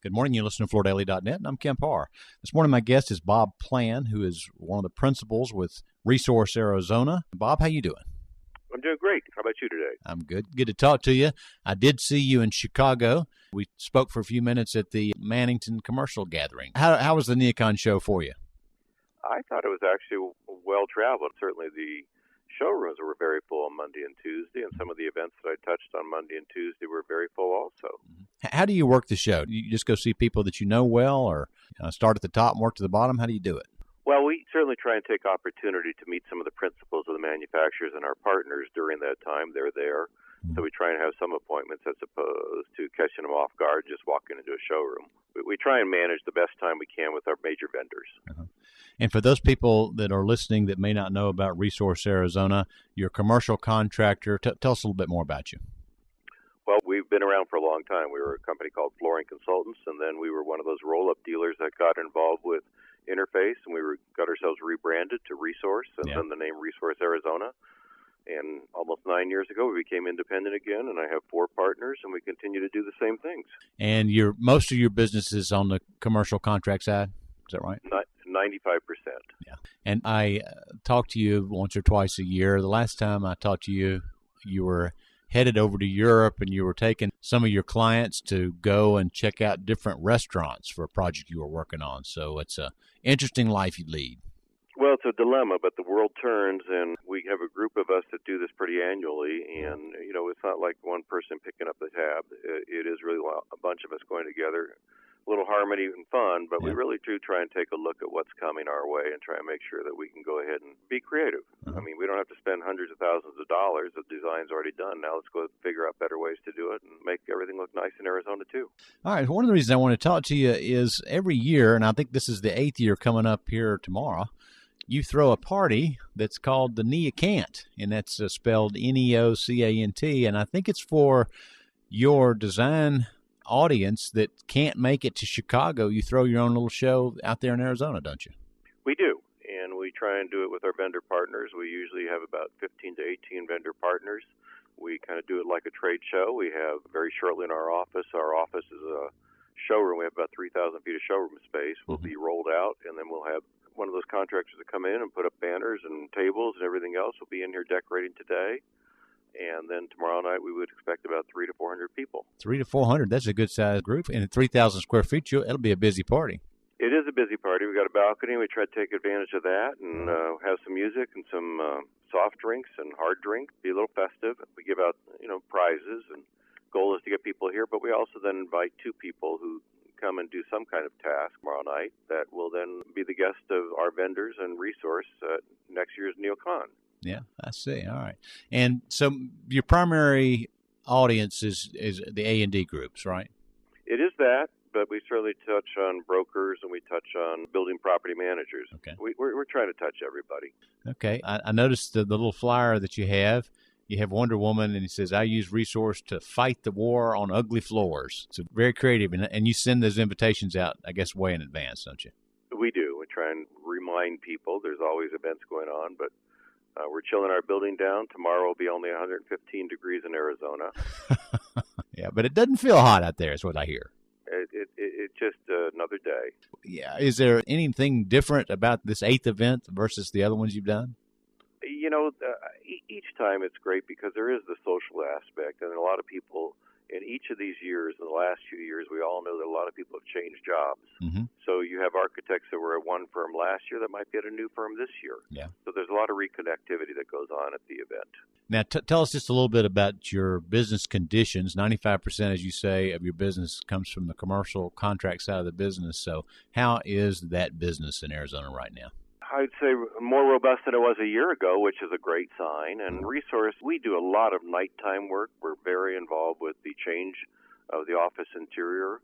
Good morning. You listen to FloorDaily.net, and I'm Kemp Harr. This morning, my guest is Bob Plann, who is one of the principals with Resource Arizona. Bob, how you doing? I'm doing great. How about you today? I'm good. Good to talk to you. I did see you in Chicago. We spoke for a few minutes at the Mannington Commercial Gathering. How was the NeoCon show for you? I thought it was actually well-traveled. Certainly the showrooms were very full on Monday and Tuesday, and some of the events that I touched on Monday and Tuesday were very full also. How do you work the show? Do you just go see people that you know well, or start at the top and work to the bottom? How do you do it? Well, we certainly try and take opportunity to meet some of the principals of the manufacturers and our partners during that time. They're there. So we try and have some appointments as opposed to catching them off guard just walking into a showroom. We try and manage the best time we can with our major vendors. And for those people that are listening that may not know about Resource Arizona, you're a commercial contractor. Tell us a little bit more about you. Well, we've been around for a long time. We were a company called Flooring Consultants, and then we were one of those roll-up dealers that got involved with Interface, and we got ourselves rebranded to Resource, and then the name Resource Arizona. And almost 9 years ago, we became independent again, and I have 4 partners, and we continue to do the same things. And most of your business is on the commercial contract side, is that right? 95%. Yeah. And I talk to you once or twice a year. The last time I talked to you, you were headed over to Europe, and you were taking some of your clients to go and check out different restaurants for a project you were working on. So it's an interesting life you lead. Well, it's a dilemma, but the world turns, and we have a group of us that do this pretty annually, and, it's not like one person picking up the tab. It is really a bunch of us going together, a little harmony and fun, but we really do try and take a look at what's coming our way and try and make sure that we can go ahead and be creative. I mean, we don't have to spend hundreds of thousands of dollars. The design's already done. Now let's go figure out better ways to do it and make everything look nice in Arizona, too. All right. One of the reasons I want to talk to you is every year, and I think this is the 8th year coming up here tomorrow, you throw a party that's called the NeoCant, and that's spelled NeoCant, and I think it's for your design audience that can't make it to Chicago. You throw your own little show out there in Arizona, don't you? We do, and we try and do it with our vendor partners. We usually have about 15 to 18 vendor partners. We kind of do it like a trade show. We have very shortly in our office is a showroom. We have about 3,000 feet of showroom space. We'll be rolled out, and then we'll have one of those contractors that come in and put up banners and tables and everything else. Will be in here decorating today. And then tomorrow night, we would expect about 300 to 400 people. 300 to 400, that's a good-sized group. And at 3,000 square feet, it'll be a busy party. It is a busy party. We've got a balcony. We try to take advantage of that and have some music and some soft drinks and hard drinks. Be a little festive. We give out, prizes, and goal is to get people here. But we also then invite 2 people who come and do some kind of task tomorrow night that will then be the guest of our vendors and Resource at next year's NeoCon. Yeah, I see. All right. And so your primary audience is the A&D groups, right? It is that, but we certainly touch on brokers and we touch on building property managers. Okay. We're trying to touch everybody. Okay. I noticed the little flyer that you have. You have Wonder Woman, and it says, I use Resource to fight the war on ugly floors. It's very creative, and you send those invitations out, I guess, way in advance, don't you? We do. We try and remind people. There's always events going on, but we're chilling our building down. Tomorrow will be only 115 degrees in Arizona. Yeah, but it doesn't feel hot out there, is what I hear. It's just another day. Yeah. Is there anything different about this 8th event versus the other ones you've done? Each time it's great because there is the social aspect, and a lot of people in each of these years, in the last few years, we all know that a lot of people have changed jobs. So you have architects that were at one firm last year that might be at a new firm this year. Yeah. So there's a lot of reconnectivity that goes on at the event. Now, tell us just a little bit about your business conditions. 95%, as you say, of your business comes from the commercial contract side of the business. So how is that business in Arizona right now? I'd say more robust than it was a year ago, which is a great sign. And Resource, we do a lot of nighttime work. We're very involved with the change of the office interior,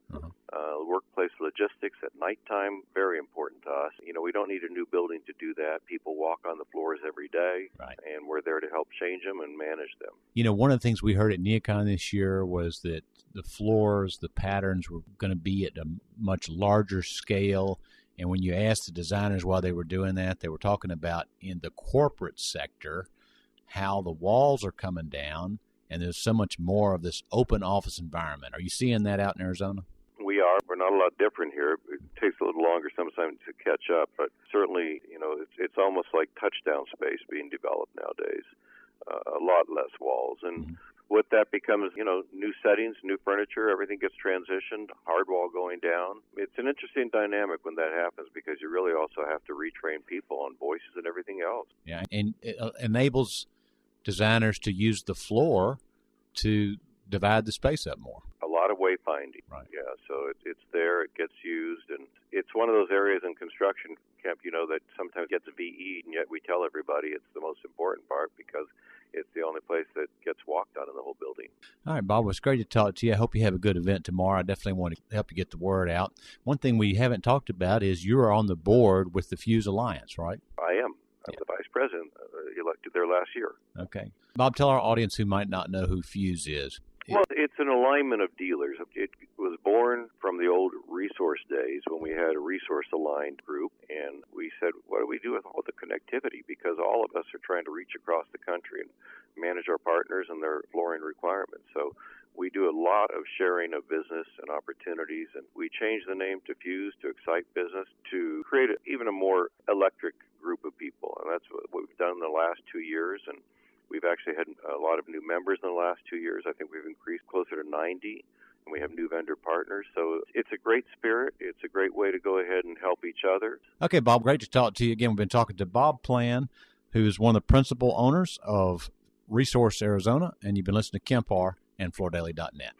workplace logistics at nighttime, very important to us. We don't need a new building to do that. People walk on the floors every day, and we're there to help change them and manage them. One of the things we heard at NeoCon this year was that the floors, the patterns were going to be at a much larger scale. And when you asked the designers why they were doing that, they were talking about in the corporate sector, how the walls are coming down, and there's so much more of this open office environment. Are you seeing that out in Arizona? We are. We're not a lot different here. It takes a little longer sometimes to catch up, but certainly, it's almost like touchdown space being developed nowadays. A lot less walls. And what that becomes, new settings, new furniture, everything gets transitioned, hard wall going down. It's an interesting dynamic when that happens because you really also have to retrain people on voices and everything else. Yeah, and it enables designers to use the floor to divide the space up more. A lot of wayfinding. Right. Yeah, so it's there, it gets used, and it's one of those areas in construction, Kemp, that sometimes gets VE'd, and yet we tell everybody it's the most important part because it's the only place that gets walked on in the whole building. All right, Bob, it was great to talk to you. I hope you have a good event tomorrow. I definitely want to help you get the word out. One thing we haven't talked about is you are on the board with the Fuse Alliance, right? I am. I'm the vice president, elected there last year. Okay. Bob, tell our audience who might not know who Fuse is. Well, it's an alignment of dealers. It was born from the old resource days when we had a resource-aligned group, and we said, what do we do with all the connectivity? Because all of us are trying to reach across the country and manage our partners and their flooring requirements. So we do a lot of sharing of business and opportunities, and we changed the name to Fuse to excite business, to create even a more electric group of people, and that's what we've done in the last 2 years, and we've actually had a lot of new members in the last 2 years. I think we've increased closer to 90, and we have new vendor partners. So it's a great spirit. It's a great way to go ahead and help each other. Okay, Bob, great to talk to you again. We've been talking to Bob Plann, who is one of the principal owners of Resource Arizona, and you've been listening to Kemp Harr and FloorDaily.net.